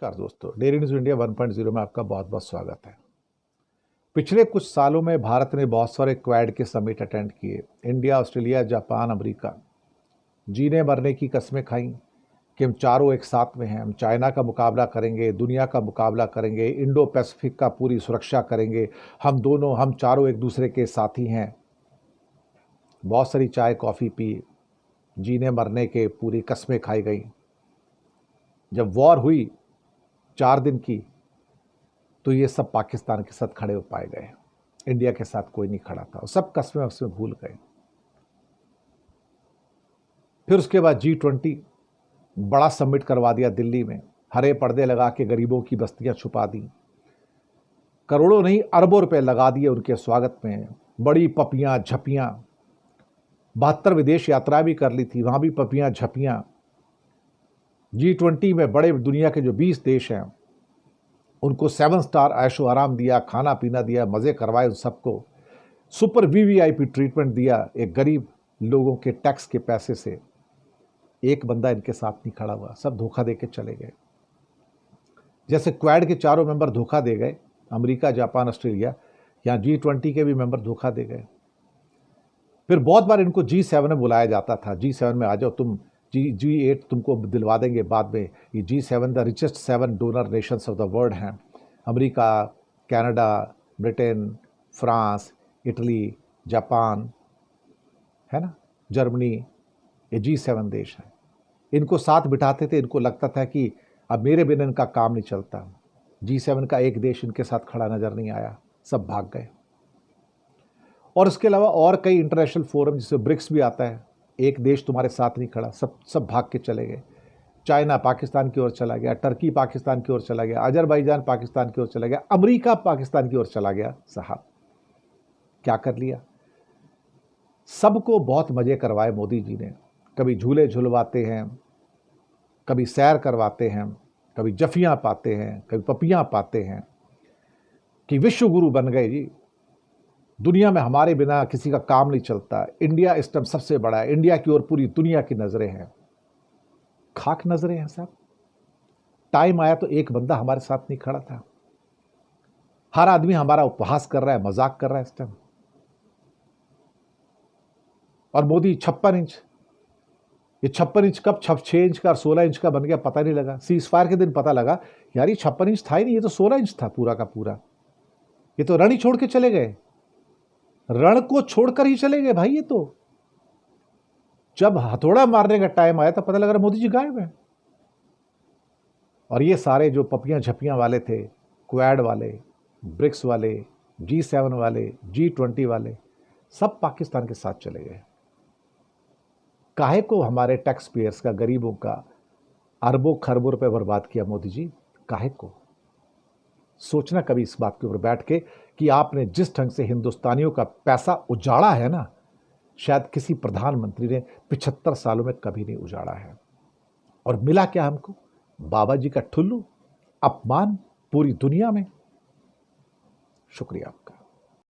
नमस्कार दोस्तों, daily news India 1.0 में आपका बहुत बहुत स्वागत है। पिछले कुछ सालों में भारत ने बहुत सारे क्वाड के समिट अटेंड किए। इंडिया, ऑस्ट्रेलिया, जापान, अमेरिका जीने मरने की कस्में खाई कि हम चारों एक साथ में हैं। हम चाइना का मुकाबला करेंगे, दुनिया का मुकाबला करेंगे, इंडो पैसिफिक का पूरी सुरक्षा करेंगे। हम चारों एक दूसरे के साथी हैं। बहुत सारी चाय कॉफ़ी पी, जीने मरने के पूरी कस्में खाई गई। जब वॉर हुई 4 दिन की, तो ये सब पाकिस्तान के साथ खड़े हो पाए गए। इंडिया के साथ कोई नहीं खड़ा था। सब कस्में उसमें भूल गए। फिर उसके बाद G20 बड़ा समिट करवा दिया दिल्ली में। हरे पर्दे लगा के गरीबों की बस्तियां छुपा दी। करोड़ों नहीं, अरबों रुपए लगा दिए उनके स्वागत में। बड़ी पपियां झपियां। 72 विदेश यात्रा भी कर ली थी, वहां भी पपियां झपियां। G20 में बड़े दुनिया के जो 20 देश हैं उनको 7 स्टार ऐशो आराम दिया, खाना पीना दिया, मज़े करवाए उन सबको। सुपर VVIP ट्रीटमेंट दिया एक गरीब लोगों के टैक्स के पैसे से। एक बंदा इनके साथ नहीं खड़ा हुआ, सब धोखा दे के चले गए। जैसे क्वाड के चारों मेंबर धोखा दे गए, अमेरिका, जापान, ऑस्ट्रेलिया, यहाँ G20 के भी मेंबर धोखा दे गए। फिर बहुत बार इनको G7 में बुलाया जाता था, G7 में आ जाओ तुम, G8 तुमको दिलवा देंगे बाद में। ये G7 the richest 7 donor nations of the world हैं। America, Canada, Britain, France, Italy, Japan, है ना, जर्मनी, ये G7 देश हैं। इनको साथ बिठाते थे, इनको लगता था कि अब मेरे बिना इनका काम नहीं चलता। G7 का एक देश इनके साथ खड़ा नजर नहीं आया, सब भाग गए। और इसके अलावा और कई इंटरनेशनल फोरम, जिससे ब्रिक्स भी आता है, एक देश तुम्हारे साथ नहीं खड़ा, सब भाग के चले गए। चाइना पाकिस्तान की ओर चला गया, टर्की पाकिस्तान की ओर चला गया, अजरबैजान पाकिस्तान की ओर चला गया, अमेरिका पाकिस्तान की ओर चला गया। साहब क्या कर लिया? सबको बहुत मजे करवाए मोदी जी ने। कभी झूले झुलवाते हैं, कभी सैर करवाते हैं, कभी जफियां पाते हैं, कभी पपियां पाते हैं कि विश्व गुरु बन गए जी। दुनिया में हमारे बिना किसी का काम नहीं चलता। इंडिया इस टाइम सबसे बड़ा है। इंडिया की ओर पूरी दुनिया की नजरें हैं। खाक नजरें हैं साहब। टाइम आया तो एक बंदा हमारे साथ नहीं खड़ा था। हर आदमी हमारा उपहास कर रहा है, मजाक कर रहा है इस टाइम। और मोदी 56 इंच, ये 56 इंच कब 6 इंच का और 16 इंच का बन गया पता नहीं लगा। सीज फायर के दिन पता लगा यार ये 56 इंच था ही नहीं, ये तो 16 इंच था पूरा का पूरा। ये तो रण ही छोड़ के चले गए, रण को छोड़कर ही चले गए भाई। ये तो जब हथौड़ा मारने का टाइम आया तो पता लगा मोदी जी गायब है। और ये सारे जो पपियां झपियां वाले थे, क्वाड वाले, ब्रिक्स वाले, G7 वाले, G20 वाले, सब पाकिस्तान के साथ चले गए। काहे को हमारे टैक्स पेयर्स का, गरीबों का अरबों खरबों रुपए बर्बाद किया मोदी जी? काहे को? सोचना कभी इस बात के ऊपर बैठ के कि आपने जिस ढंग से हिंदुस्तानियों का पैसा उजाड़ा है ना, शायद किसी प्रधानमंत्री ने 75 सालों में कभी नहीं उजाड़ा है। और मिला क्या हमको? बाबा जी का ठुल्लू, अपमान पूरी दुनिया में। शुक्रिया आपका।